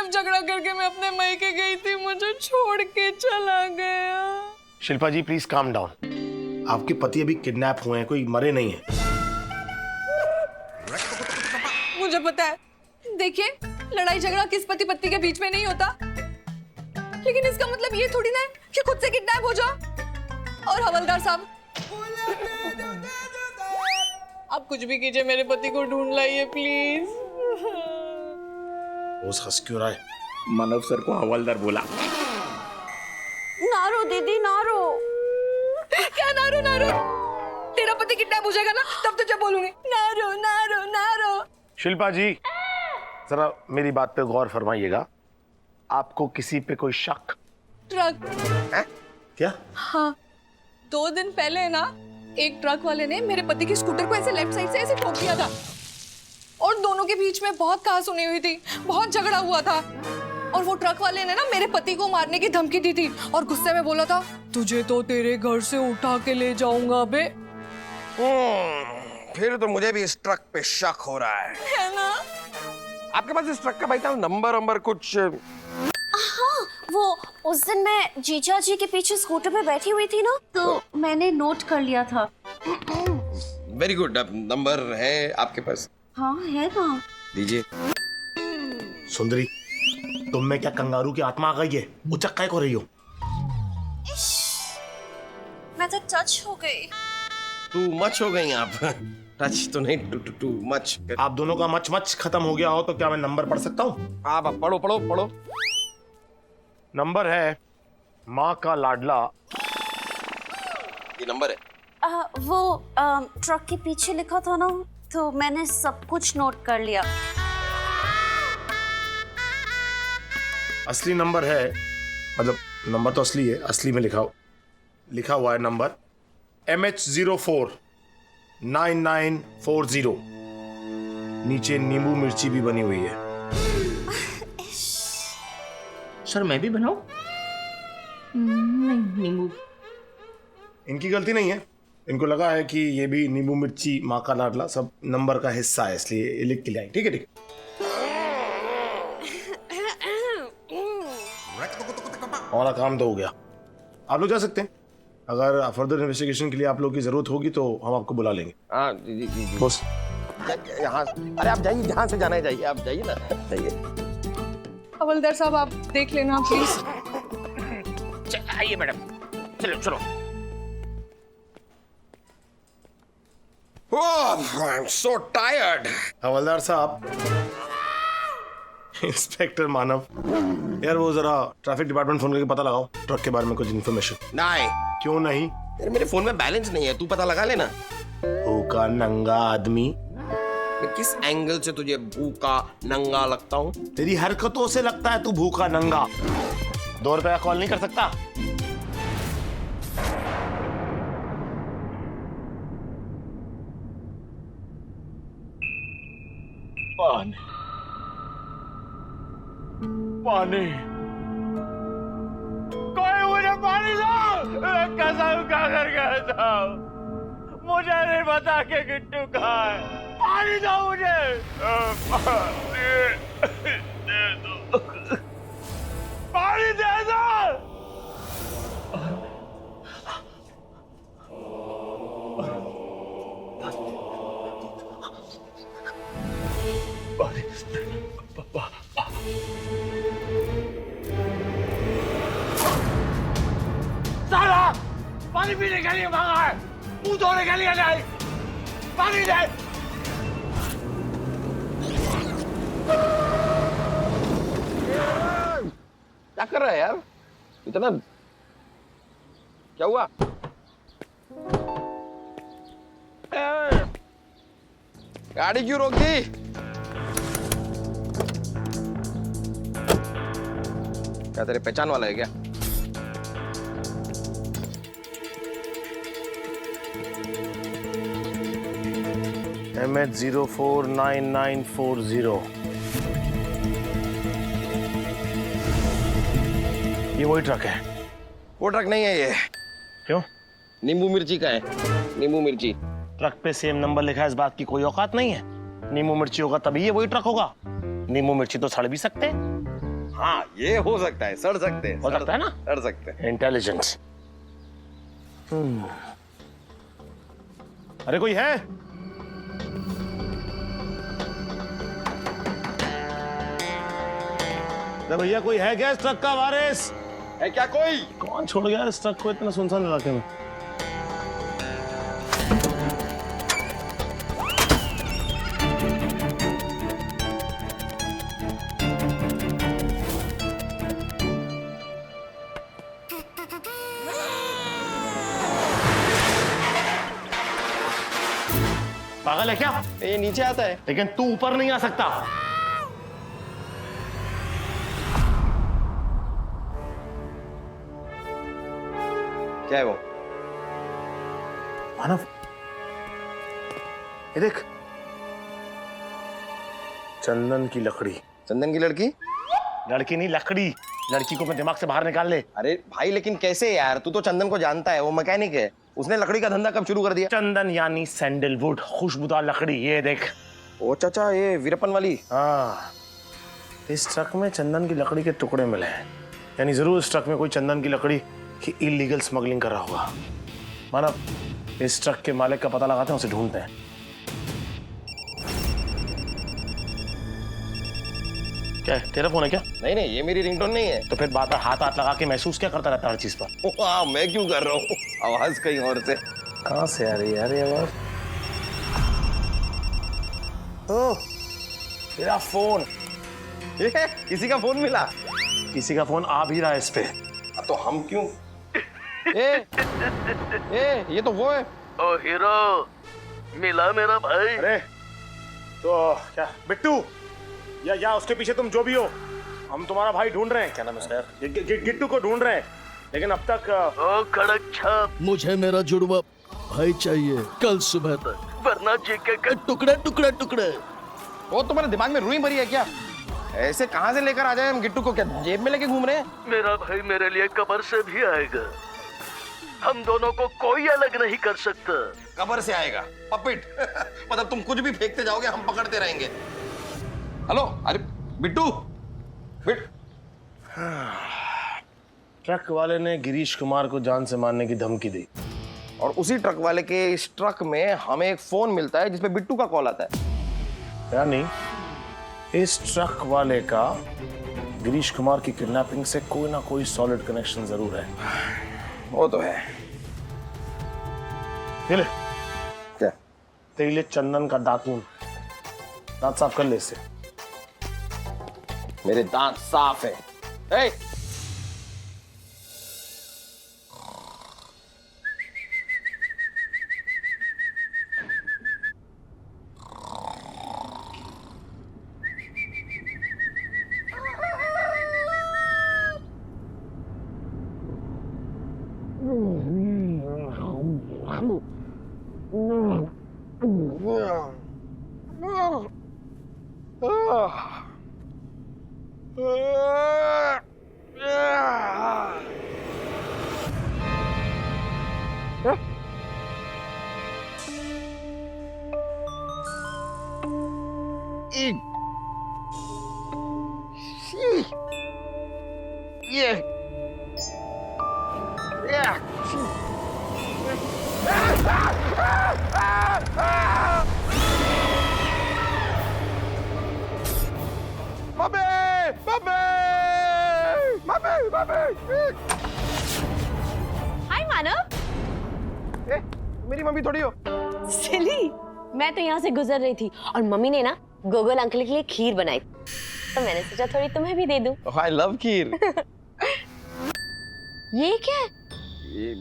सिर्फ झगड़ा करके मैं अपने मायके गई थी, मुझे छोड़ के चला गया। शिल्पा जी प्लीज काम डाउन। आपके पति अभी किडनैप हुए हैं, कोई मरे नहीं है। मुझे पता है, देखिए लड़ाई झगड़ा किस पति पत्नी के बीच में नहीं होता, लेकिन इसका मतलब ये थोड़ी ना है कि खुद से किडनैप हो जाओ। और हवलदार साहब, आप कुछ भी कीजिए, मेरे पति को ढूंढ लाइए प्लीज। बोस हंस क्यों रहा है? मानव सर को हवलदार बोला। ना रो दीदी, ना रो। क्या ना रो, ना रो? तेरा पति किडनैप हो जाएगा ना, तब तुझे बोलूंगी ना रो, ना रो, ना रो। शिल्पा जी जरा मेरी बात पे गौर फरमाइएगा। आपको किसी पे कोई शक? ट्रक है? क्या? हाँ, 2 दिन पहले ना एक ट्रक वाले ने मेरे पति के स्कूटर को ऐसे लेफ्ट साइड से ऐसे ठोक दिया था, और दोनों के बीच में बहुत कहा सुनी हुई थी, बहुत झगड़ा हुआ था। और वो ट्रक वाले ने ना मेरे पति को मारने की धमकी दी थी, और गुस्से में बोला था, तुझे तो तेरे घर से उठा के ले जाऊंगा बे। फिर तो मुझे भी इस ट्रक पे शक हो रहा है ना? आपके पास इस ट्रक का भाई साहब नंबर कुछ? हाँ, वो उस दिन मैं जीजा जी के पीछे स्कूटर पे बैठी हुई थी ना, तो मैंने नोट कर लिया था। Very good. अब नंबर है आपके पास? हाँ है ना। दीजिए। सुंदरी, तुम में क्या कंगारू की आत्मा आ गई है? उचक काय को रही हो? मैं तो टच हो गई। टू मच हो गई आप। टच तो नहीं, टू मच। आप दोनों का मच मच खत्म हो गया हो तो क्या मैं नंबर पढ़ सकता हूँ? आप पढ़ो। नंबर है माँ का लाडला। ये नंबर है? वो ट्रक के पीछे लिखा था ना, तो मैंने सब कुछ नोट कर लिया। असली नंबर है, मतलब नंबर तो असली है, असली में लिखा हुआ है नंबर MH04 9940। नीचे नींबू मिर्ची भी बनी हुई है। सर मैं भी बनाऊं? नहीं, नींबू। इनकी गलती नहीं है, इनको लगा है कि ये भी नींबू मिर्ची माँ का लाडला सब नंबर का हिस्सा है, इसलिए ये लिख के लाए। ठीक है। हमारा काम तो हो गया, आप लोग जा सकते हैं। अगर फर्दर इन्वेस्टिगेशन के लिए आप लोग की जरूरत होगी तो हम आपको बुला लेंगे। हाँ जी। बॉस यहाँ, अरे आप जाइए, जहाँ से जाना है जाइए, आप जाइए ना, जाइए। हवलदार साहब आप देख लेना प्लीज। आइए मैडम, चलो। I am so tired. हवलदार साहब, इंस्पेक्टर मानव, यार वो जरा ट्रैफिक डिपार्टमेंट फोन करके पता लगाओ ट्रक के बारे में कुछ इन्फॉर्मेशन। नहीं। क्यों नहीं? यार मेरे फोन में बैलेंस नहीं है, तू पता लगा लेना। भूखा नंगा आदमी। मैं किस एंगल से तुझे भूखा नंगा लगता हूँ? तेरी हरकतों से लगता है तू भूखा नंगा। 2 रुपए का कॉल नहीं कर सकता? पानी, कोई मुझे पानी दो। मैं कसम खा कर कहता हूँ, मुझे नहीं बता के गिट्टू कहाँ है। पानी दो मुझे, दे दो, पानी दे दो। साला पानी पीने के लिए मांगा है, मुंह धोने के लिए नहीं। पानी दे। क्या कर रहा है यार इतना? क्या हुआ? गाड़ी क्यों रोक दी? क्या तेरे पहचान वाला है क्या? MH049940। ये वही ट्रक है? वो ट्रक नहीं है ये। क्यों? नींबू मिर्ची का है, नींबू मिर्ची। ट्रक पे सेम नंबर लिखा है, इस बात की कोई औकात नहीं है। नींबू मिर्ची होगा तभी ये वही ट्रक होगा। नींबू मिर्ची तो सड़ भी सकते हैं। हाँ ये हो सकता है, सड़ सकते हैं, हो सकता है ना? सड़ सकते हैं। इंटेलिजेंस। अरे कोई है? अरे भैया कोई है क्या इस ट्रक का वारिस? है क्या कोई? कौन छोड़ गया इस ट्रक को इतना सुनसान इलाके में? पागल है क्या? ये नीचे आता है। लेकिन तू ऊपर नहीं आ सकता। क्या है वो? मानव, ये देख, चंदन की लकड़ी। चंदन की लड़की? लड़की नहीं, लकड़ी। लड़की को अपने दिमाग से बाहर निकाल ले। अरे भाई लेकिन कैसे यार? तू तो चंदन को जानता है, वो मैकेनिक है। उसने लकड़ी का धंधा कब शुरू कर दिया? चंदन यानी सैंडलवुड, खुशबूदार लकड़ी। ये देख। ओ चाचा, ये वीरप्पन वाली। हाँ, इस ट्रक में चंदन की लकड़ी के टुकड़े मिले हैं। यानी जरूर इस ट्रक में कोई चंदन की लकड़ी की इलीगल स्मगलिंग कर रहा होगा। मानव, इस ट्रक के मालिक का पता लगाते हैं, उसे ढूंढते हैं। क्या है, तेरा फोन है क्या? नहीं नहीं, ये मेरी रिंगटोन नहीं है। तो फिर बार बार हाथ हाथ लगा के महसूस क्या करता रहता है हर चीज पर? वाह, मैं क्यों कर रहा हूँ? आवाज कहीं और से। कहाँ से आ रही है यार ये आवाज? ओह, तेरा फोन। ये किसी का फोन मिला? किसी का फोन आ भी रहा है इस पे। तो हम क्यों? ये तो वो है। ओ हीरो, मिला मेरा भाई। अरे तो क्या बिट्टू, या उसके पीछे तुम जो भी हो, हम तुम्हारा भाई ढूंढ रहे हैं। क्या नाम है उसका? गिट्टू को ढूंढ रहे हैं, लेकिन अब तक ओ खड़क छाप, मुझे मेरा जुड़वा भाई चाहिए कल सुबह तक, वरना जीके के टुकड़े टुकड़े टुकड़े। वो तुम्हारे दिमाग में रुई भरी है क्या? ऐसे कहाँ से लेकर आ जाए हम गिट्टू को? क्या जेब में लेके घूम रहे हैं? मेरा भाई मेरे लिए कब्र से भी आएगा। हम दोनों को कोई अलग नहीं कर सकता। कब्र से आएगा? पपिट। मतलब तुम कुछ भी फेंकते जाओगे, हम पकड़ते रहेंगे। हेलो, अरे बिट्टू, ट्रक वाले ने गिरीश कुमार को जान से मारने की धमकी दी। और उसी ट्रक वाले के इस ट्रक में हमें एक फोन मिलता है जिसपे बिट्टू का कॉल आता है। यानी इस ट्रक वाले का गिरीश कुमार की किडनैपिंग से कोई ना कोई सॉलिड कनेक्शन जरूर है। वो तो है। ये ले, क्या? तेरे लिए चंदन का दातून। दांत साफ कर ले इससे। मेरे दांत साफ है। ए! हाय मानव। मेरी मम्मी थोड़ी हो। सिली, मैं तो यहाँ से गुजर रही थी और मम्मी ने ना गोगल अंकल के लिए खीर बनाई, तो मैंने सोचा थोड़ी तुम्हें भी दे दूं। आई लव खीर। ये क्या है? ये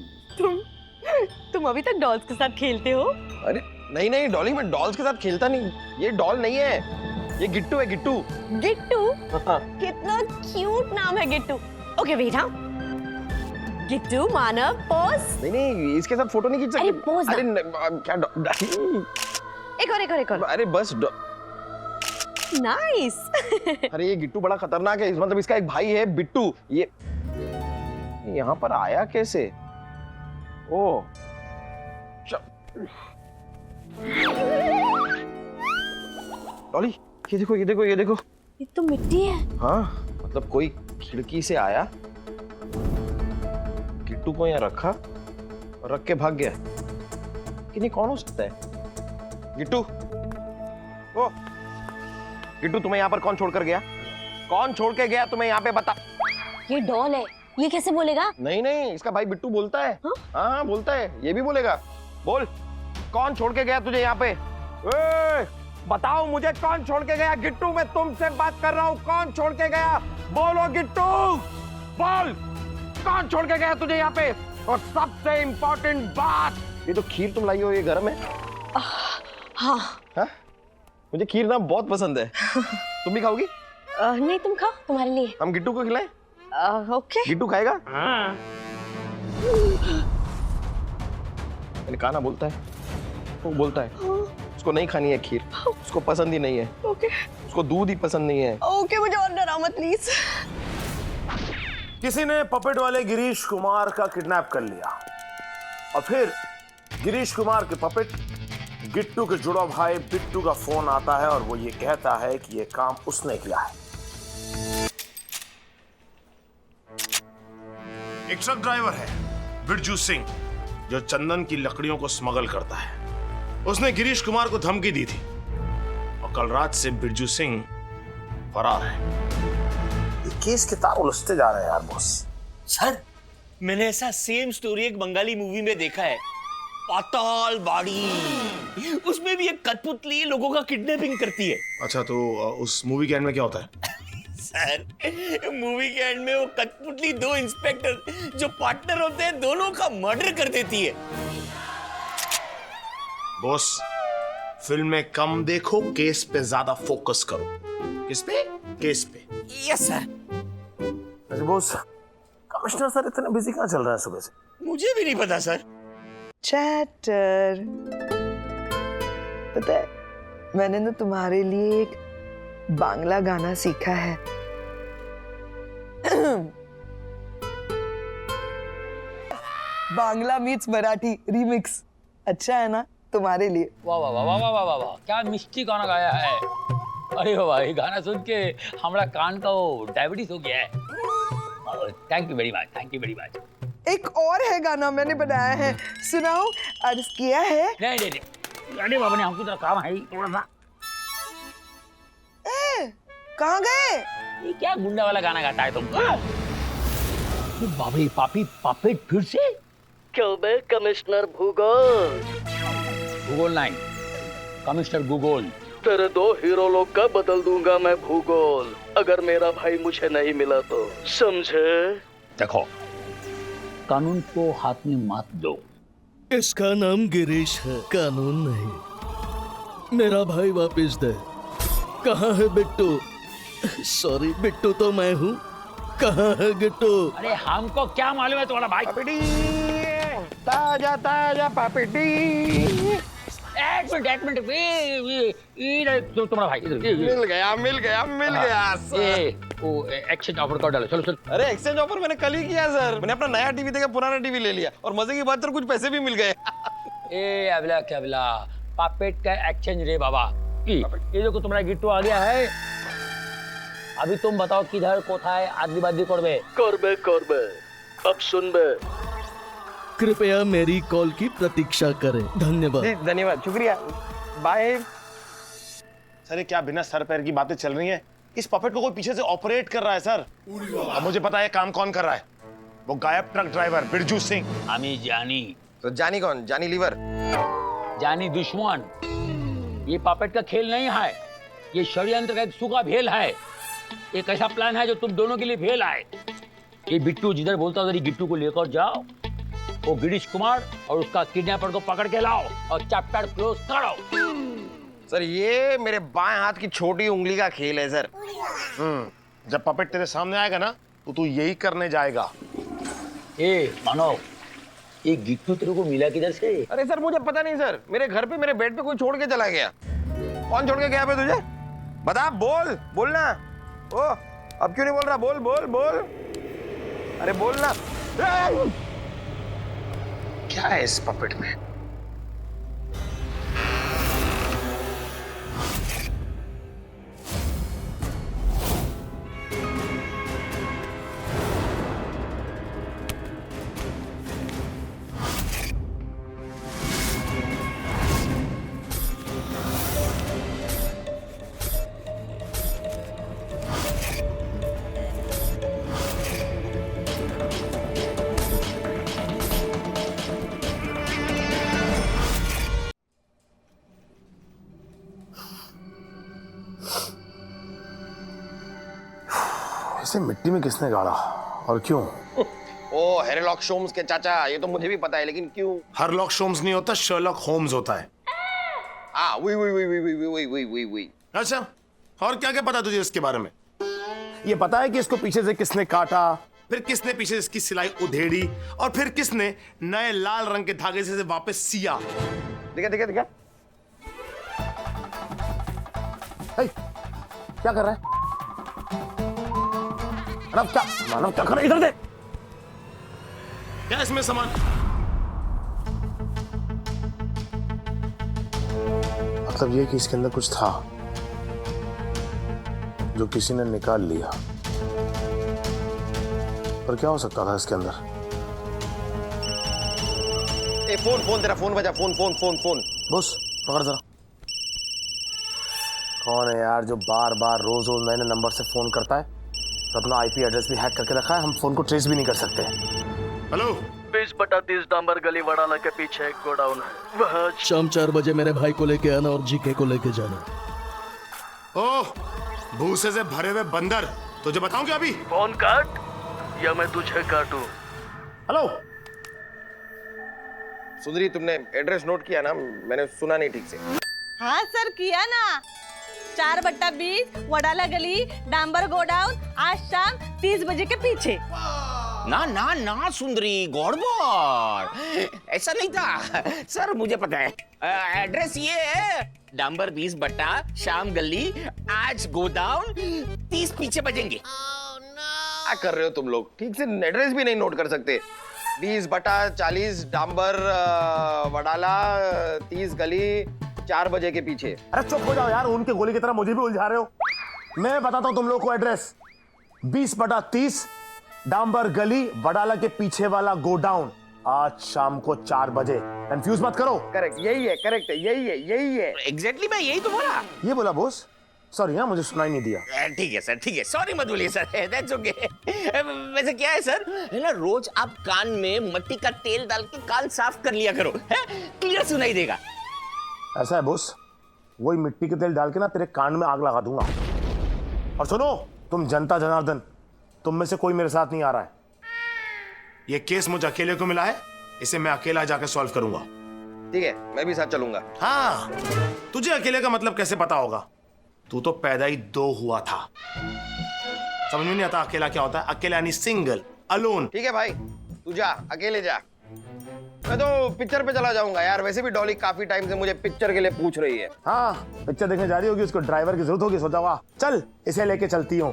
तुम अभी तक डॉल्स के साथ खेलते हो? अरे नहीं नहीं डॉली, मैं डॉल्स के साथ खेलता नहीं। ये डॉल नहीं है, ये गिट्टू है, गिट्टू। गिट्टू? कितना क्यूट नाम है गिट्टू। ओके वेट, हाँ, गिट्टू मानव पोज। नहीं नहीं, इसके साथ फोटो नहीं खींच सकते। अरे पोज ना। अरे क्या एक और। अरे बस नाइस। अरे ये गिट्टू बड़ा खतरनाक है। मतलब इसका एक भाई है बिट्टू। ये यहाँ पर आया कैसे? ओ डॉली, ये देखो। ये तो मिट्टी है। हाँ, मतलब कोई खिड़की से आया, गिट्टू को यहाँ रखा और रख के भाग गया। कि नहीं, कौन हो सकता है? गिट्टू, ओ गिट्टू, तुम्हें यहाँ पर कौन छोड़कर गया? कौन छोड़ के गया तुम्हें यहाँ पे, बता। ये डॉल है, ये कैसे बोलेगा? नहीं नहीं, इसका भाई बिट्टू बोलता है। हाँ बोलता है, ये भी बोलेगा। बोल, कौन छोड़ के गया तुझे यहाँ पे? बताओ मुझे, कौन छोड़ के गया? गिट्टू, मैं तुमसे बात कर रहा हूँ, कौन छोड़ के गया? बोलो गिट्टू, बोल, कौन छोड़ के गया तुझे यहाँ पे? और सबसे इंपॉर्टेंट बात, ये तो खीर तुम लाई हो ये घर में? हाँ। हाँ? मुझे खीर ना बहुत पसंद है। तुम भी खाओगी? नहीं, तुम खाओ, तुम्हारे लिए। हम गिट्टू को खिलाएं? ओके। गिट्टू खाएगा? मैंने कहा ना, बोलता है, वो बोलता है। उसको नहीं खानी है खीर, उसको पसंद ही नहीं है। ओके। उसको दूध ही पसंद नहीं है। ओके, मुझे और डराओ मत प्लीज। किसी ने पपेट वाले गिरीश कुमार का किडनैप कर लिया और फिर गिरीश कुमार के पपेट गिट्टू के जुड़ा भाई बिट्टू का फोन आता है और वो ये कहता है कि ये काम उसने किया है। एक ट्रक ड्राइवर है बिरजू सिंह, जो चंदन की लकड़ियों को स्मगल करता है। उसने गिरीश कुमार को धमकी दी थी और कल रात से बिरजू सिंह फरार है। ये केस के तार उलझते जा रहे हैं यार बॉस। सर, मैंने ऐसा सेम स्टोरी एक बंगाली मूवी में देखा है, पाताल बाड़ी। उसमें भी एक कठपुतली लोगों का किडनैपिंग करती है। अच्छा, तो उस मूवी के एंड में क्या होता है? सर, मूवी के एंड में वो कठपुतली दो इंस्पेक्टर जो पार्टनर होते हैं, दोनों का मर्डर कर देती है। बॉस, फिल्म में कम देखो, केस पे ज्यादा फोकस करो। किस पे? केस पे। Yes sir. अच्छा बॉस, कमिश्नर सर इतने बिजी कहाँ चल रहा है सुबह से? मुझे भी नहीं पता सर। चैटर, पता है मैंने ना तुम्हारे लिए एक बांग्ला गाना सीखा है। बांग्ला मीट्स मराठी रीमिक्स, अच्छा है ना तुम्हारे लिए? वाह वाह वाह वाह वाह वाह वाह, क्या मिष्टी गाना गाया है। अरे वाह, ये गाना सुन के हमारा कान का वो डायबिटीज हो गया है। Thank you very much, thank you very much. एक और है गाना मैंने बनाया है, सुनाओ? अर्ज किया है? नहीं नहीं नहीं, अरे बाबा ने हमको जरा काम है थोड़ा सा। कहाँ गए? ये क्या गुंडा वाला गाना गाता है तुम? बाबा पापी पापेट फिर से? क्यों बे कमिश्नर भूगोल? भूगोल नहीं, कमिश्नर गूगल। तेरे दो हीरो लोग का बदल दूंगा मैं भूगोल, अगर मेरा भाई मुझे नहीं मिला तो, समझे? देखो, कानून को हाथ में मत दो। इसका नाम गिरीश है, कानून नहीं। मेरा भाई वापस दे। कहाँ है बिट्टू? सॉरी, बिट्टू तो मैं हूँ। कहाँ है गिट्टू? अरे हमको क्या मालूम है तुम्हारा भाई? ताजा ताजा पापड़ी। एक मिनट, ये तुम्हारा भाई इधर। मिल गया मिल गया मिल गया ये वो एक्सचेंज ऑफर कर डालो, चलो चलो। अरे एक्सचेंज ऑफर मैंने कल ही किया सर। मैंने अपना नया टीवी देकर पुराना टीवी ले लिया और मजे की बात सर, कुछ पैसे भी मिल गए। ए अबला क्या अबला, पापेट का एक्सचेंज रे बाबा। ये जो तुम्हारा गिट्टू आ गया है, अभी तुम बताओ किधर कोथाय आदमी बादी करबे? करबे अब सुन बे। कृपया मेरी कॉल की प्रतीक्षा करें, धन्यवाद। जी धन्यवाद, शुक्रिया, बाय। सर, ये क्या बिना सर पैर की बातें चल रही हैं? इस पपेट को कोई पीछे से ऑपरेट कर रहा है सर। अब मुझे पता है काम कौन कर रहा है। वो गायब ट्रक ड्राइवर बिरजू सिंह। हमें जानी। तो जानी कौन? जानी लीवर? जानी दुश्मन। ये पापेट का खेल नहीं है, ये षड्यंत्र का एक सूखा भेल है। एक ऐसा प्लान है जो तुम दोनों के लिए भेल है। ये बिट्टू जिधर बोलता उधर गिट्टू को लेकर जाओ, वो गिरीश कुमार और उसका किडनैपर को पकड़ के लाओ और चैप्टर क्लोज करो। सर, ये मेरे बाएं हाथ की छोटी उंगली का खेल है सर। जब पपेट तेरे सामने आएगा ना, तो तू यही करने जाएगा। ए मानो, ये गिट्टू तेरे को मिला किधर से? अरे सर, मुझे पता नहीं सर, मेरे घर पे मेरे बेड पे कोई छोड़ के चला गया। कौन छोड़ के गया बे तुझे? बता, बोलना। ओ, अब क्यों नहीं बोल रहा? बोल। अरे बोलना। क्या है इस पपेट में? ऐसे मिट्टी में किसने गाड़ा और क्यों? ओ हेरलॉक होम्स के चाचा, ये तो मुझे भी पता है, लेकिन क्यों? हरलॉक होम्स नहीं होता, शर्लॉक होम्स होता है। हाँ वही। अच्छा, और क्या क्या पता तुझे इसके बारे में? ये पता है कि इसको पीछे से किसने काटा, फिर किसने पीछे से इसकी सिलाई उधेड़ी, और फिर किसने नए लाल रंग के धागे से वापस सिया। दिखा। हे, क्या कर रहा है? मानव क्या कर रहा है? इधर दे। क्या इसमें सामान? मतलब ये कि इसके अंदर कुछ था जो किसी ने निकाल लिया, पर क्या हो सकता था इसके अंदर? ए फोन तेरा फोन बजा, फोन। बॉस पकड़ जरा। कौन है यार जो बार बार रोज नए नंबर से फोन करता है? तो अपना आईपी एड्रेस भी हैक करके रखा है, हम फोन को ट्रेस भी नहीं कर सकते। हेलो, 20/30 डांबर गली वडाला के पीछे एक गोडाउन है, वहाँ शाम 4 बजे मेरे भाई को लेके आना और जीके को लेके जाना। ओह भूसे से भरे हुए बंदर, तुझे बताऊं क्या अभी? फोन काट या मैं तुझे काटूं। हेलो सुंदरी, तुमने एड्रेस नोट किया ना? मैंने सुना नहीं ठीक से। हाँ सर, किया ना। 4/20 वडाला गली डांबर गोडाउन, आज शाम 30 बजे के पीछे। ना सुंदरी, गौरबोर ऐसा नहीं था सर, मुझे पता है। एड्रेस ये है, डांबर 20/, शाम गली, आज गोडाउन, 30 पीछे बजेंगे। क्या कर रहे हो तुम लोग? ठीक से एड्रेस भी नहीं नोट कर सकते। 20/40 डांबर वडाला, 30 गली, 4 बजे के पीछे। अरे चुप हो जाओ यार, उनके गोली की तरह मुझे भी उलझा रहे हो। मैं बताता हूं तुम लोग को एड्रेस। 20/30 डांबर गली वडाला के पीछे वाला गोडाउन, आज शाम को 4 बजे। कंफ्यूज मत करो। करेक्ट, यही है, करेक्ट है, यही है। एग्जैक्टली मैं यही तो बोला। ये बोला बॉस? सॉरी हाँ, मुझे सुनाई नहीं दिया। ठीक है सर, ठीक है, सॉरी मत बोलिए सर, दैट्स ओके। वैसे क्या है सर, है ना, रोज आप कान में मट्टी का तेल डाल के कान साफ कर लिया करो, है, क्लियर सुनाई देगा। ऐसा है बॉस, वही मिट्टी के तेल डाल के ना तेरे कान में आग लगा दूंगा। और सुनो तुम जनता जनार्दन, तुम में से कोई मेरे साथ नहीं आ रहा है। ये केस मुझे अकेले को मिला है, इसे मैं अकेला जाकर सॉल्व करूंगा। ठीक है, मैं भी साथ चलूंगा। हाँ, तुझे अकेले का मतलब कैसे पता होगा? तू तो पैदा ही 2 हुआ था। समझ में नहीं आता अकेला क्या होता है? अकेला यानी सिंगल, अलोन। ठीक है भाई, तू जा, अकेले जा। मैं तो पिक्चर पे चला जाऊंगा यार। वैसे भी डॉली काफी टाइम से मुझे पिक्चर के लिए पूछ रही है। हाँ, पिक्चर देखने जा रही होगी, उसको ड्राइवर की जरूरत होगी। सोचा हुआ चल इसे लेके चलती हूँ।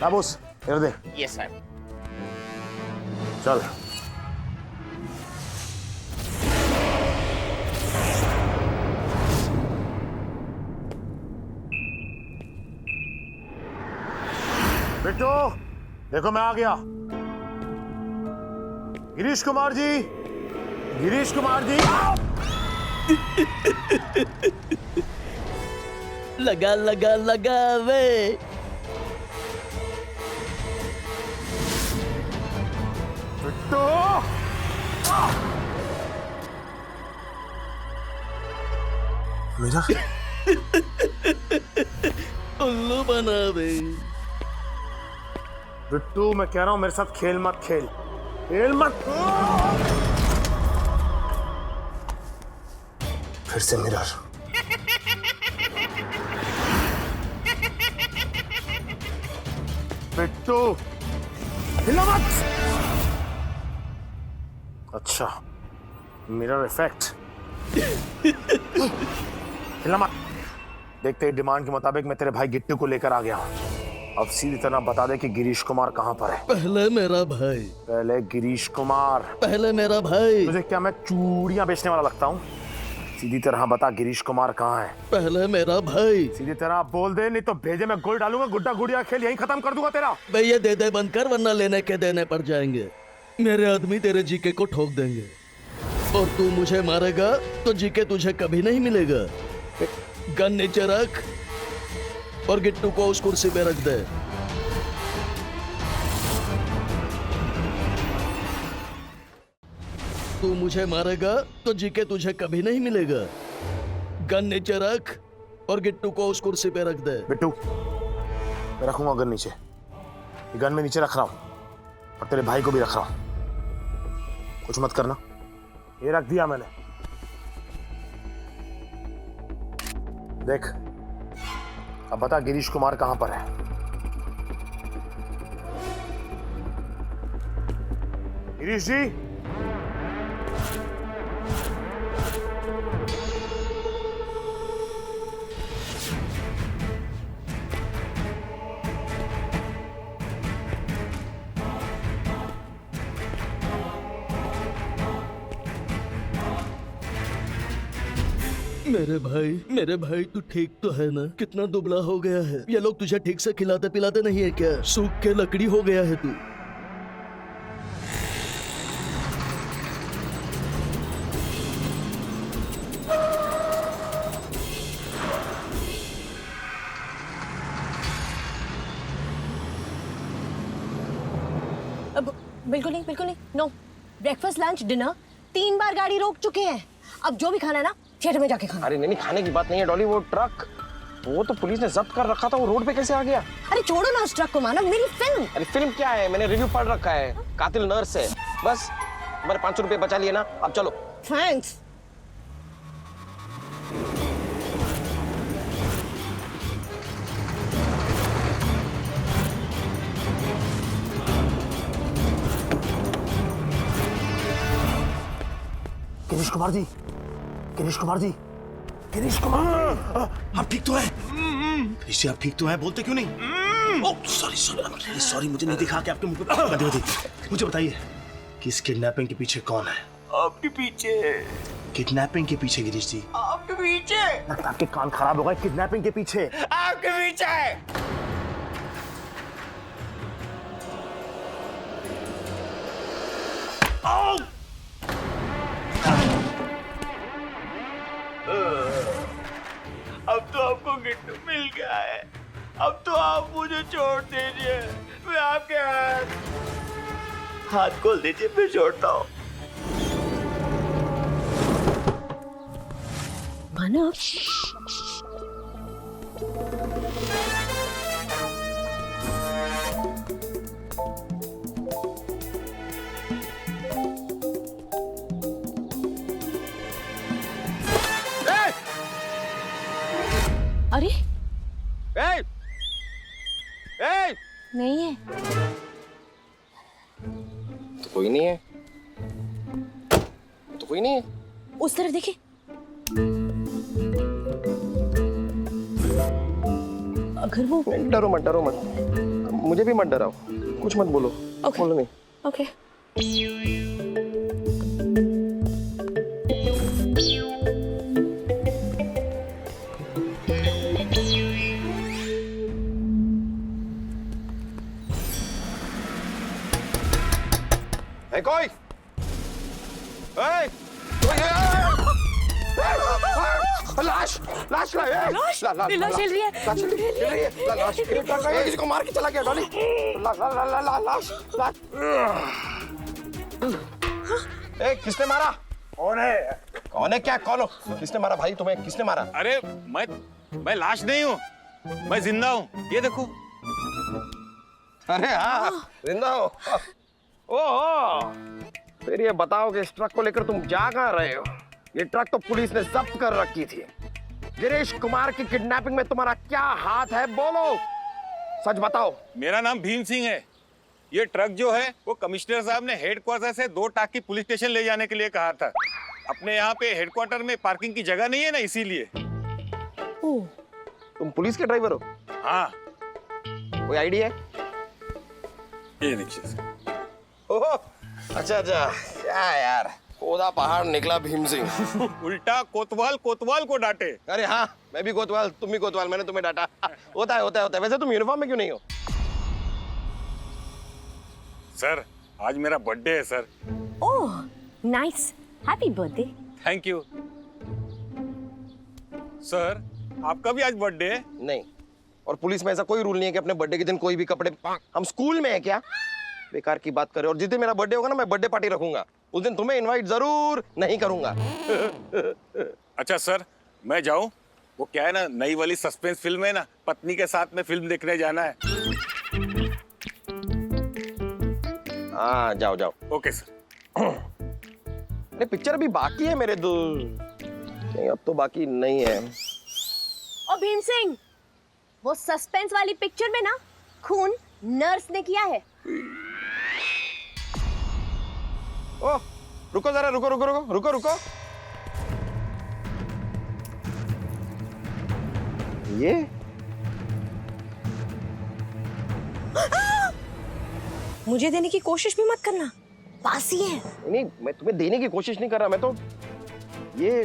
बॉस इधर दे। Yes sir. चल बिट्टू, देखो मैं आ गया। गिरीश कुमार जी, गिरीश कुमार जी। लगा लगा लगा वे। बिट्टू, मेरा उल्लू बना वे। बिट्टू मैं कह रहा हूं मेरे साथ खेल मत, खेल मत। फिर से मिरर। बिट्टू हिला मत। अच्छा, मिरर इफेक्ट। हिला मत। देखते ही डिमांड के मुताबिक मैं तेरे भाई गिट्टू को लेकर आ गया हूं। अब सीधी तरह बता दे कि गिरीश कुमार कहाँ पर है। पहले मेरा भाई। पहले गिरीश कुमार। पहले मेरा भाई। तुझे क्या मैं चूड़ियां बेचने वाला लगता हूँ? सीधी तरह बता गिरीश कुमार कहाँ है। पहले मेरा भाई। सीधी तरह बोल दे, नहीं तो भेजे में गोल डालूंगा। गुड्डा गुड़िया खेल यहीं खत्म कर दूंगा तेरा। भैया दे दे बंद कर, वरना लेने के देने पड़ जाएंगे। मेरे आदमी तेरे जीके को ठोक देंगे, और तू मुझे मारेगा तो जीके तुझे कभी नहीं मिलेगा। गन नीचे रख और गिट्टू को उस कुर्सी पे रख दे। तू मुझे मारेगा तो जीके तुझे कभी नहीं मिलेगा। गन नीचे रख और गिट्टू को उस कुर्सी पे रख दे। बिट्टू मैं रखूंगा गन नीचे, ये गन में नीचे रख रहा हूं और तेरे भाई को भी रख रहा हूं, कुछ मत करना। ये रख दिया मैंने। देख, अब बता गिरीश कुमार कहां पर है? गिरीश जी, मेरे भाई तू ठीक तो है ना? कितना दुबला हो गया है। ये लोग तुझे ठीक से खिलाते पिलाते नहीं है क्या? सूख के लकड़ी हो गया है तू। अब बिल्कुल नहीं नो। ब्रेकफास्ट लंच डिनर 3 बार गाड़ी रोक चुके हैं। अब जो भी खाना है ना थिएटर में जाके खाना। अरे नहीं खाने की बात नहीं है डॉली, वो ट्रक वो तो पुलिस ने जब्त कर रखा था, वो रोड पे कैसे आ गया? अरे छोड़ो ना उस ट्रक को मानव, मेरी फिल्म। अरे फिल्म क्या है, मैंने रिव्यू पढ़ रखा है, कातिल नर्स है। बस हमारे 500 रुपए बचा लिए ना, अब चलो। थैंक्स। गिरीश कुमार जी, गिरीश कुमार जी, गिरीश कुमार, आप ठीक तो है? गिरीश जी आप ठीक तो है? बोलते क्यों नहीं? ओह सॉरी, मुझे नहीं दिखा कि आपके मुंह पे बंदी होती। मुझे बताइए कि इस किडनैपिंग के पीछे कौन है? आपके पीछे। किडनैपिंग के पीछे गिरीश जी? आपके पीछे। लगता आपके कान खराब हो गए। किडनैपिंग के पीछे आपके पीछे। अब तो आपको गिट्टू मिल गया है, अब तो आप मुझे छोड़ दीजिए। मैं आपके हाथ खोल दीजिए, मैं छोड़ता हूँ। मानव, अरे ए! ए! नहीं है। तो कोई नहीं है, तो कोई नहीं है। उस तरफ देखिए। अगर वो डरो मत, मुझे भी मत डराओ, कुछ मत बोलो। Okay. बोलो नहीं। ओके। कोई लाश लाश लाश चल रही है। लाश किसी को मार के चला गया डॉली। लाश किसने मारा? कौन है क्या? कौन हो? किसने मारा भाई तुम्हें? किसने मारा? अरे मैं लाश नहीं हूँ, मैं जिंदा हूँ। ये देखो। अरे हाँ जिंदा हो। ओह, फिर ये बताओ कि इस ट्रक को लेकर तुम जा कहाँ रहे हो? ये ट्रक तो पुलिस ने जब्त कर रखी थी। गिरीश कुमार की किडनैपिंग में तुम्हारा क्या हाथ है? बोलो, सच बताओ। मेरा नाम भीम सिंह है। ये ट्रक जो है वो कमिश्नर साहब ने हेडक्वार्टर से 2 टाकी पुलिस स्टेशन ले जाने के लिए कहा था। अपने यहाँ पे हेडक्वार्टर में पार्किंग की जगह नहीं है ना, इसीलिए। तुम पुलिस के ड्राइवर हो? हाँ। कोई आईडिया है? ये नीचे से। ओह, अच्छा क्या यार, खोदा पहाड़ निकला भीम सिंह। उल्टा कोतवाल को डांटे। अरे हाँ, मैं भी कोतवाल, तुम भी कोतवाल, मैंने तुम्हें डांटा। होता है। वैसे तुम यूनिफॉर्म में क्यों नहीं हो? सर, आज मेरा बर्थडे है sir. Oh nice, happy birthday. Thank you sir. आपका भी आज बर्थडे है? नहीं, और पुलिस में ऐसा कोई रूल नहीं है कि अपने बर्थडे के दिन कोई भी कपड़े। हम स्कूल में है क्या? बेकार की बात करे। और जिस दिन मेरा बर्थडे होगा ना, मैं बर्थडे पार्टी रखूंगा। उस दिन तुम्हें इनवाइट जरूर नहीं करूंगा। अच्छा सर, मैं जाऊं? वो क्या है ना, नई वाली सस्पेंस फिल्म है ना, पत्नी के साथ में फिल्म देखने जाना है। हाँ जाओ जाओ। Okay sir. अरे पिक्चर अभी बाकी है मेरे दोस्त। नहीं अब तो बाकी नहीं है। और भीम सिंह, वो सस्पेंस वाली पिक्चर में ना खून नर्स ने किया है। ओह रुको जरा, रुको रुको रुको रुको रुको। ये मुझे देने की कोशिश भी मत करना, बासी है। नहीं मैं तुम्हें देने की कोशिश नहीं कर रहा, मैं तो ये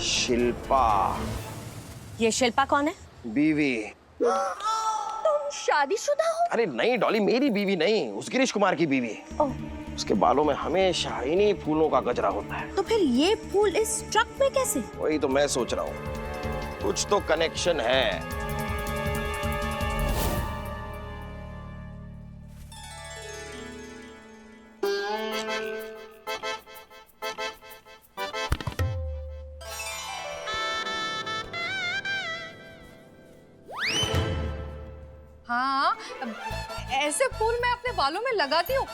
शिल्पा। ये शिल्पा कौन है? बीवी। तुम शादीशुदा हो? अरे नहीं डॉली, मेरी बीवी नहीं, उस गिरीश कुमार की बीवी। उसके बालों में हमेशा इन्हीं फूलों का गजरा होता है। तो फिर ये फूल इस ट्रक में कैसे? वही तो मैं सोच रहा हूँ, कुछ तो कनेक्शन है। हाँ, ऐसे फूल मैं अपने बालों में लगाती हूँ,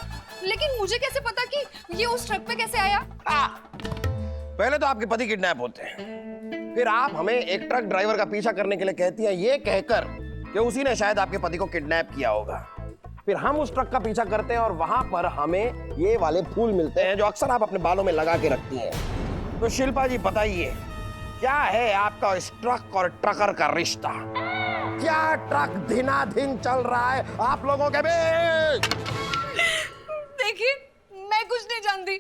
लेकिन मुझे कैसे पता कि ये उस ट्रक पे कैसे आया? पहले तो आपके पति किडनैप होते हैं, फिर आप हमें एक ट्रक ड्राइवर का पीछा करने के लिए कहती हैं, ये कहकर कि उसी ने शायद आपके पति को किडनैप किया होगा। फिर हम उस ट्रक का पीछा करते हैं और वहां पर हमें ये वाले फूल मिलते हैं जो अक्सर आप अपने बालों में लगा के रखती हैं। तो शिल्पा जी बताइए, क्या है आपका इस ट्रक और ट्रकर का रिश्ता? क्या ट्रक धीनाधीन चल रहा है आप लोगों के बीच? देखिए, मैं कुछ नहीं जानती।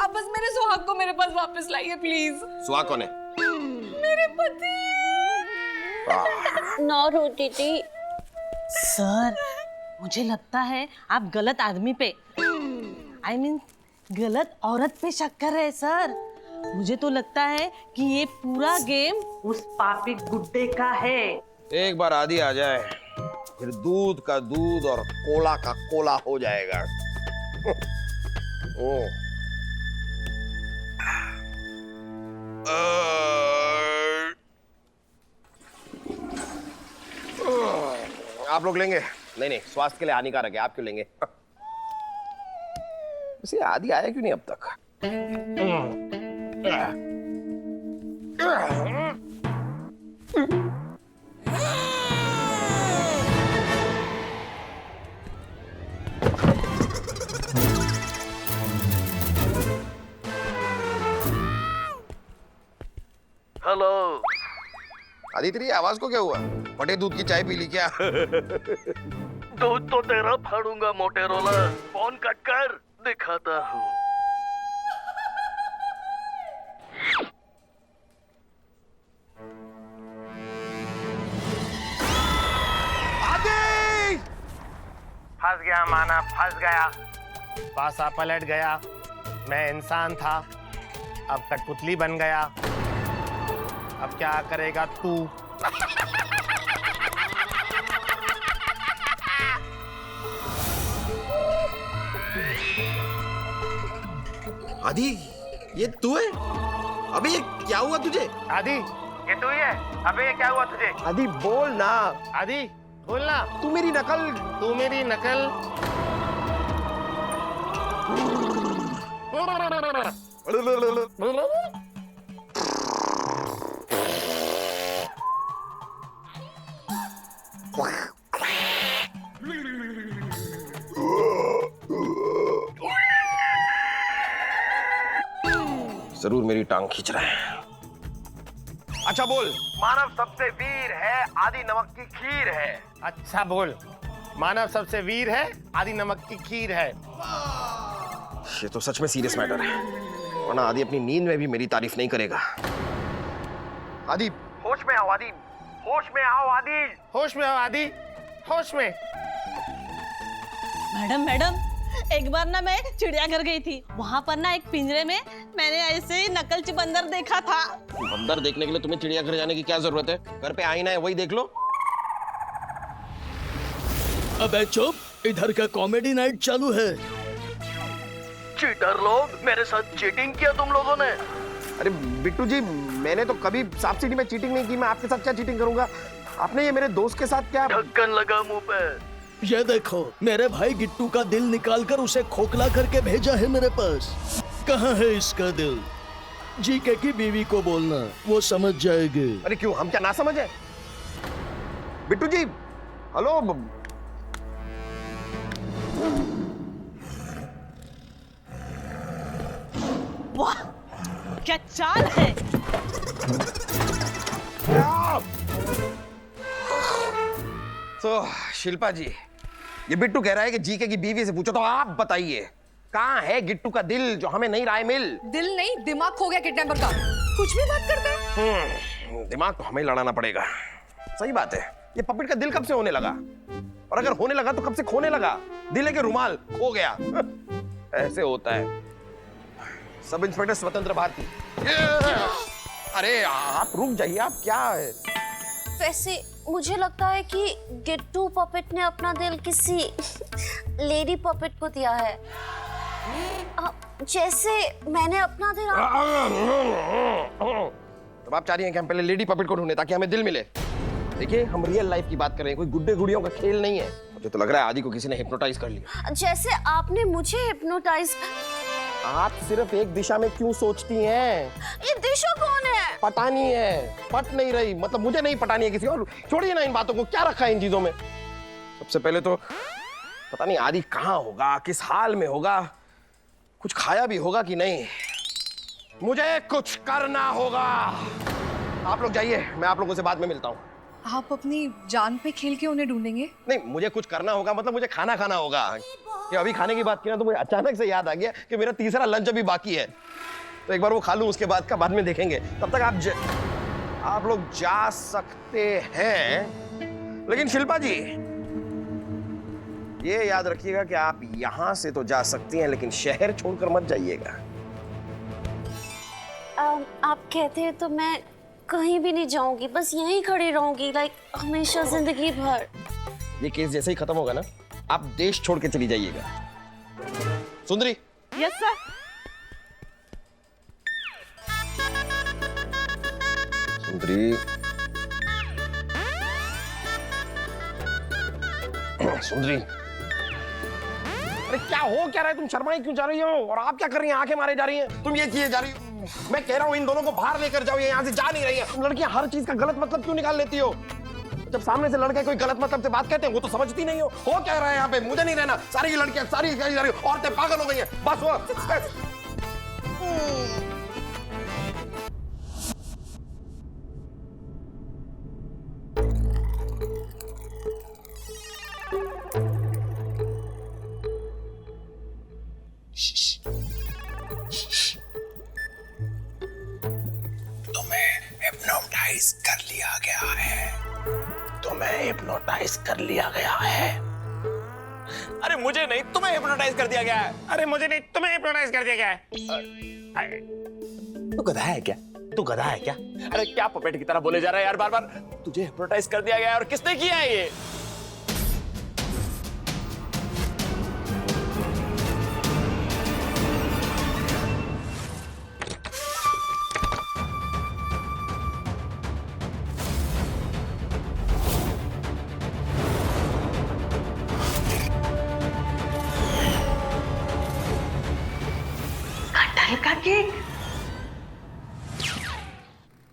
आप बस मेरे सुहाग को मेरे पास वापस लाइए प्लीज। सुहाग कौन है? मेरे पति। ना रो दीदी। सर, मुझे लगता है आप गलत आदमी पे I mean, गलत औरत पे शक कर रहे हैं सर। मुझे तो लगता है कि ये पूरा गेम उस पापी गुड्डे का है। एक बार आदि आ जाए फिर दूध का दूध और कोला का कोला हो जाएगा। आप लोग लेंगे? नहीं नहीं, स्वास्थ्य के लिए हानिकारक है, आप क्यों लेंगे? इसे आदि आया क्यों नहीं अब तक? हेलो। आदि तेरी आवाज को क्या हुआ? फटे दूध की चाय पी ली क्या? दूध तो तेरा फाड़ूंगा मोटेरोला। फोन कट कर, दिखाता हूँ। आदि! फंस गया माना, फंस गया। पासा पलट गया। मैं इंसान था, अब कठपुतली बन गया। अब क्या करेगा तू? आदि, ये तू है? अबे ये क्या हुआ तुझे? आदि, ये तू ही है? अबे ये क्या हुआ तुझे? आदि बोल ना। आदि बोलना। तू मेरी नकल। तू मेरी नकल। जरूर मेरी टांग खींच रहा है। अच्छा बोल। मानव सबसे वीर है, आदि नमक की खीर है। अच्छा बोल। मानव सबसे वीर है, आदि नमक की खीर है। ये तो सच में सीरियस मैटर है, वरना आदि अपनी नींद में भी मेरी तारीफ नहीं करेगा। आदि होश में आओ, आदि होश में आओ, आदि होश में आओ, आदि होश में। मैडम, एक बार ना मैं चिड़ियाघर गई थी, वहाँ पर ना एक पिंजरे में मैंने ऐसे ही नकलची बंदर देखा था। बंदर देखने के लिए तुम्हें चिड़ियाघर जाने की क्या जरूरत है? घर पे आईना है, वही देख लो। अबे चुप, इधर का कॉमेडी नाइट चालू है। चीटर लोग, मेरे साथ चीटिंग किया तुम लोगों ने। अरे बिट्टू जी, मैंने तो कभी सांप सीढ़ी में चीटिंग नहीं की, मैं आपके साथ क्या चीटिंग करूंगा? आपने ये मेरे दोस्त के साथ क्या? ढक्कन लगा मुंह पे। ये देखो, मेरे भाई गिट्टू का दिल निकालकर उसे खोखला करके भेजा है मेरे पास। कहाँ है इसका दिल? जीके की बीवी को बोलना, वो समझ जाएगी। अरे क्यों, हम क्या ना समझे? बिट्टू जी, हेलो। वाह, क्या चाल है। तो शिल्पा जी, ये बिट्टू कह रहा है कि जीके की बीवी से पूछो, तो आप बताइए कहाँ है गिट्टू का दिल जो हमें नहीं राय मिल? दिल नहीं, दिमाग खो गया किडनैपर का। कुछ भी बात करते हैं। दिमाग तो हमें लड़ाना पड़ेगा। सही बात है, ये पपेट का दिल कब से होने लगा? और अगर होने लगा तो कब से खोने लगा? दिल है कि रुमाल खो गया? ऐसे होता है। सब इंस्पेक्टर स्वतंत्र भारती। अरे आप रुक जाइए, आप क्या है? वैसे मुझे लगता है कि गिट्टू पपेट ने अपना दिल किसी लेडी पपेट को दिया है, जैसे मैंने अपना दिल तो आप चाह रही हैं कि हम पहले लेडी पपेट को ढूंढें ताकि हमें दिल मिले? देखिए, हम रियल लाइफ की बात कर रहे हैं, कोई गुड्डे गुड़ियों का खेल नहीं है। मुझे तो लग रहा है आदि को किसी ने हिप्नोटाइज कर लिया। जैसे आपने मुझे हिप्नोटाइज। आप सिर्फ एक दिशा में क्यों सोचती हैं? ये दिशा कौन है? पटानी है, पट नहीं रही, मतलब मुझे नहीं पटानी है, किसी और। छोड़िए ना इन बातों को, क्या रखा है इन चीजों में? सबसे पहले तो पता नहीं आदि कहाँ होगा, किस हाल में होगा, कुछ खाया भी होगा कि नहीं। मुझे कुछ करना होगा। आप लोग जाइए, मैं आप लोगों से बाद में मिलता हूँ। आप अपनी जान पे खेल के उन्हें ढूंढेंगे? नहीं, मुझे कुछ करना होगा, मतलब मुझे खाना खाना होगा। ये अभी खाने की बात की ना, तो मुझे अचानक से याद आ गया कि मेरा तीसरा लंच अभी बाकी है, तो एक बार वो खा लूं, उसके बाद का बाद में देखेंगे। तब तक आप लोग जा सकते हैं, लेकिन शिल्पा जी ये याद रखिएगा कि आप यहां से तो जा सकती हैं, लेकिन शहर छोड़कर मत जाइएगा। आप कहते हैं तो मैं कहीं भी नहीं जाऊंगी, बस यहीं खड़ी रहूंगी, लाइक हमेशा जिंदगी भर। ये केस जैसे ही खत्म होगा ना, आप देश छोड़ के चली जाइएगा। सुंदरी। Yes sir. सुंदरी, सुंदरी, अरे क्या हो क्या रहा है? तुम शर्माई क्यों जा रही हो? और आप क्या कर रही हैं? आंखें मारे जा रही हैं। तुम ये किए जा रही हो। मैं कह रहा हूं इन दोनों को बाहर लेकर जाओ, ये यहाँ से जा नहीं रही है। तुम लड़कियां हर चीज का गलत मतलब क्यों निकाल लेती हो? जब सामने से लड़के कोई गलत मतलब से बात कहते हैं, वो तो समझती नहीं हो क्या रहा है यहाँ पे? मुझे नहीं रहना। सारी लड़कियां, सारी औरतें पागल हो गई हैं। बस वो हिप्नोटाइज कर लिया गया है। तुम्हें हिप्नोटाइज कर लिया गया है। अरे मुझे नहीं, तुम्हें हिप्नोटाइज कर दिया गया है। अरे मुझे नहीं, तुम्हें हिप्नोटाइज कर दिया गया है। तू गधा है क्या? तू गधा है क्या? अरे क्या पपेट की तरह बोले जा रहा है यार बार बार? तुझे हिप्नोटाइज कर दिया गया है, और किसने किया है ये?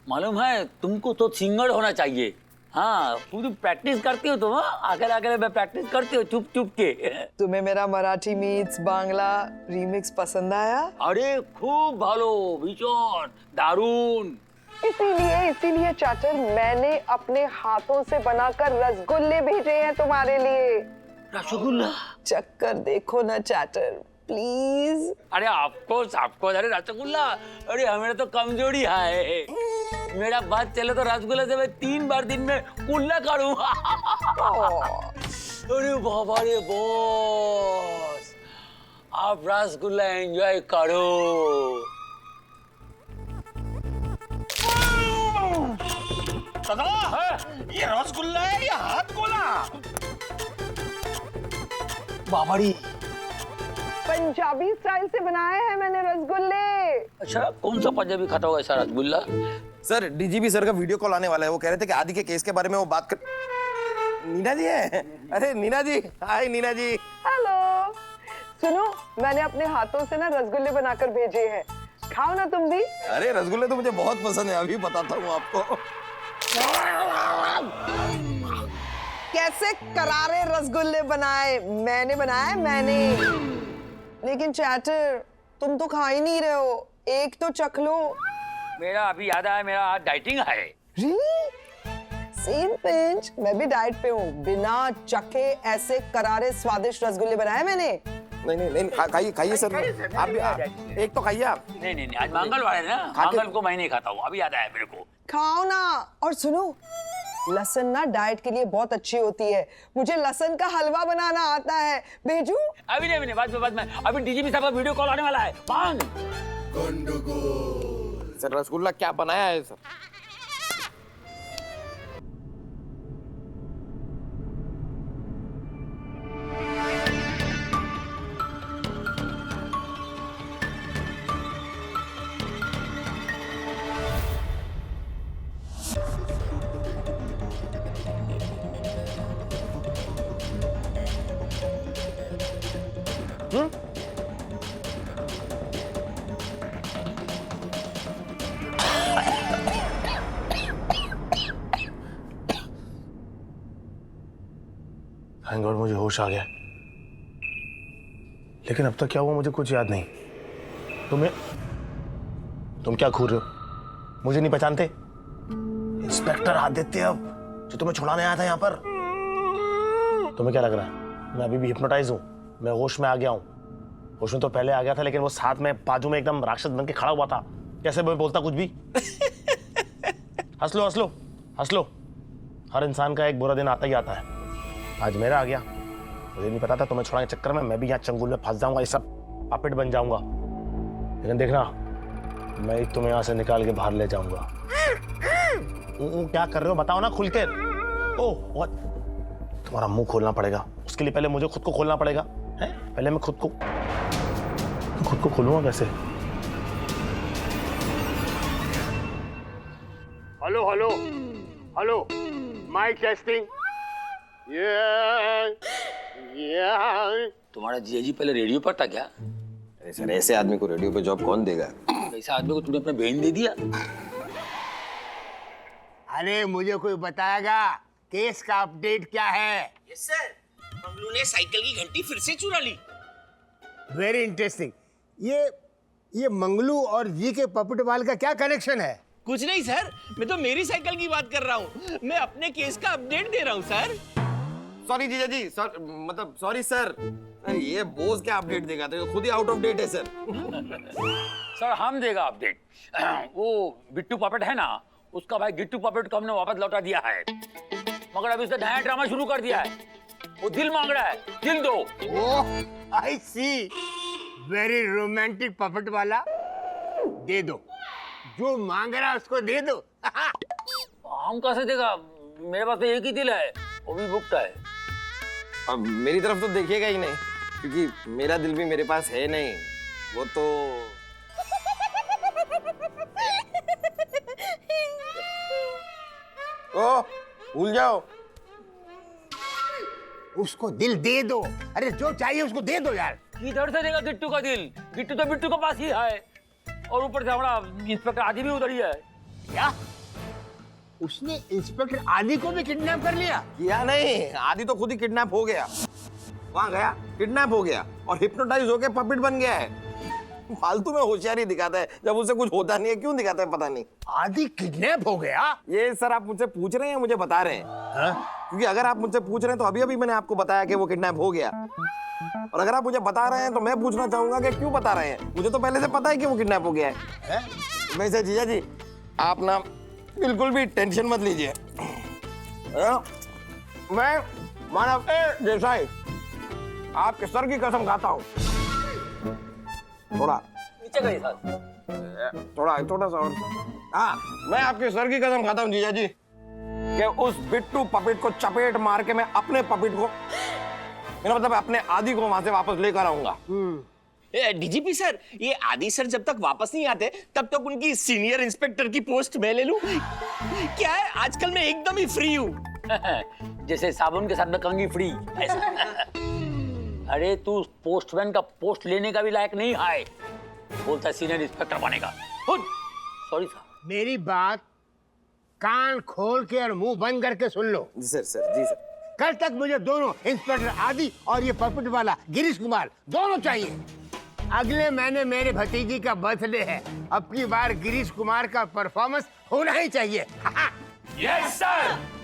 मालूम है तुमको तो सिंगर होना चाहिए। हाँ, पूरी प्रैक्टिस करती हो तुम। अकेले अकेले में प्रैक्टिस करती हो चुप चुप के। तुम्हें मेरा मराठी मीट्स बांग्ला रीमिक्स पसंद आया? अरे खूब भालो भीषण दारुण। इसीलिए चाचा, मैंने अपने हाथों से बनाकर रसगुल्ले भेजे हैं तुम्हारे लिए। रसगुल्ला? चक्कर देखो ना चाटर, प्लीज। अरे आपको अरे रसगुल्ला, अरे हमें तो कमजोरी है। मेरा बात चले तो रसगुल्ला से मैं 3 बार दिन में कुल्ला करूँ। अरे बाबा रे बॉस, आप रसगुल्ला एंजॉय करो। ये रसगुल्ला है या हाथ गोला? बाबरी, पंजाबी स्टाइल से बनाए हैं मैंने रसगुल्ले। अच्छा कौन सा पंजाबी खाता होगा ऐसा रसगुल्ला? सर डीजीपी सर का वीडियो कॉल आने वाला है। वो कह रहे थे कि आदि के केस के बारे में वो बात कर। नीना जी है? अरे नीना जी, हाय नीना जी। हेलो, सुनो मैंने अपने हाथों से ना रसगुल्ले बनाकर भेजे हैं, खाओ ना तुम भी। अरे रसगुल्ले तो मुझे बहुत पसंद है, अभी बताता हूँ आपको। कैसे करारे रसगुल्ले बनाए, मैंने बनाए मैंने। लेकिन चैटर तुम तो खा ही नहीं रहे हो, एक तो चख लो। मेरा अभी याद आया, मेरा आज डाइटिंग है। Really? सेम पिंच, मैं भी डाइट पे हूँ। बिना चखे ऐसे करारे स्वादिष्ट रसगुल्ले बनाए मैंने। नहीं खाइए खाइए सर, आप भी एक तो खाइए आप। नहीं, आज मंगलवार है ना, मंगल को मैं नहीं खाता हूँ, अभी याद आया मेरे को। खाओ ना। और सुनो, लहसुन ना डाइट के लिए बहुत अच्छी होती है। मुझे लहसुन का हलवा बनाना आता है, भेजू? अभी नहीं, बाद में। अभी डीजीपी साहब का वीडियो कॉल आने वाला है। मांग। सर रसगुल्ला क्या बनाया है सर? थैंक गॉड मुझे होश आ गया, लेकिन अब तक क्या हुआ मुझे कुछ याद नहीं। तुम क्या घूर रहे हो? मुझे नहीं पहचानते? इंस्पेक्टर आदित्य जो तुम्हें छुड़ाने आया था यहाँ पर। तुम्हें क्या लग रहा है मैं अभी भी हिप्नोटाइज हूँ? मैं होश में आ गया हूँ। होश में तो पहले आ गया था, लेकिन वो साथ में बाजू में एकदम राक्षस बन के खड़ा हुआ था। कैसे मैं बोलता कुछ भी? हंस लो। हर इंसान का एक बुरा दिन आता ही आता है। आज मेरा आ गया। मुझे नहीं पता था तुम्हें छुड़ाने के चक्कर में मैं भी यहाँ चंगुल में फंस जाऊंगा, ये सब पापेट बन जाऊंगा। लेकिन देखना, मैं तुम्हें यहाँ से निकाल के बाहर ले जाऊंगा। क्या कर रहे हो बताओ ना खुल के। ओह तुम्हारा मुंह खोलना पड़ेगा, उसके लिए पहले मुझे खुद को खोलना पड़ेगा। है? पहले मैं खुद को खोलूंगा कैसे? Hello mic testing. तुम्हारा जीजाजी पहले रेडियो पर था क्या? अरे सर ऐसे आदमी को रेडियो पे जॉब कौन देगा? ऐसा आदमी को तुमने अपना बहन दे दिया? अरे मुझे कोई बताएगा केस का अपडेट क्या है? यस सर, मंगलू ने साइकिल की घंटी फिर से चुरा ली। Very interesting. ये मंगलू और जी के पपट बाल का क्या कनेक्शन है? कुछ नहीं सर, मैं तो मेरी साइकिल की बात कर रहा हूँ। मैं अपने केस का अपडेट दे रहा हूँ सर। सॉरी जीजा जी, मतलब सॉरी सर। ये बोस क्या अपडेट देगा? तो खुद ही आउट ऑफ डेट है सर। सर हम देगा अपडेट। वो बिट्टू पपेट है ना, उसका भाई गिट्टू पपेट को हमने वापस लौटा दिया है, मगर अभी उसने नया ड्रामा शुरू कर दिया है। वो दिल मांग रहा है, दिल दो। ओह आई सी, वेरी रोमांटिक पपट वाला। दे दो, जो मांग रहा है उसको दे दो। हम कैसे देगा? मेरे पास तो एक ही दिल है, वो भी बुकड है। अब मेरी तरफ तो देखिएगा ही नहीं, क्योंकि मेरा दिल भी मेरे पास है नहीं। वो तो भूल जाओ। उसको दिल दे दो। अरे जो चाहिए उसको दे दो यार। किधर से देगा गिट्टू का दिल? गिट्टू तो बिट्टू के पास ही है, और ऊपर से हमारा इंस्पेक्टर आदि भी उधर ही है। क्या उसने इंस्पेक्टर आदि को भी किडनैप कर लिया? किया नहीं, आदि तो खुद ही किडनैप हो गया। वहां गया, किडनैप हो गया और हिप्नोटाइज होके पपेट बन गया है। फालतू में होशियारी दिखाता है, जब उसे कुछ होता नहीं है। क्यों दिखाता है पता नहीं। आदि किडनैप हो गया? ये सर आप मुझसे पूछ रहे हैं, मुझे बता रहे हैं? क्योंकि अगर आप मुझसे पूछ रहे हैं तो अभी अभी मैंने आपको बताया कि वो किडनैप हो गया, और अगर आप मुझे बता रहे हैं तो मैं पूछना चाहूंगा कि क्यों बता रहे हैं? मुझे तो पहले से पता है कि वो किडनैप हो गया है। वैसे जीजा जी आप ना बिल्कुल भी टेंशन मत लीजिए। मैं मानव देसाई आपके सर की कसम खाता हूँ। थोड़ा नीचे गई सर, थोड़ा सा और। हाँ, मैं आपके सर की कसम खाता हूँ जीजा जी कि उस बिट्टू पपेट को चपेट मार के मैं अपने पपेट को, मेरा मतलब अपने आदि को वहां से वापस लेकर आऊंगा। डीजीपी सर, ये आदि सर जब तक वापस नहीं आते तब तक उनकी सीनियर इंस्पेक्टर की पोस्ट मैं ले लूं। क्या है, आजकल मैं एकदम ही फ्री हूँ। जैसे साबुन के साथ में कंघी फ्री अरे तू पोस्टमैन का पोस्ट लेने का भी लायक नहीं है, बोलता सीनियर इंस्पेक्टर बनेगा। Sorry sir. मेरी बात कान खोल के और मुंह बंद करके सुन लो। जी सर, जी सर। कल तक मुझे दोनों इंस्पेक्टर आदि और ये पॉकेट वाला गिरीश कुमार दोनों चाहिए। अगले महीने मेरे भतीजी का बर्थडे है, अब की बार गिरीश कुमार का परफॉर्मेंस होना ही चाहिए। Yes sir.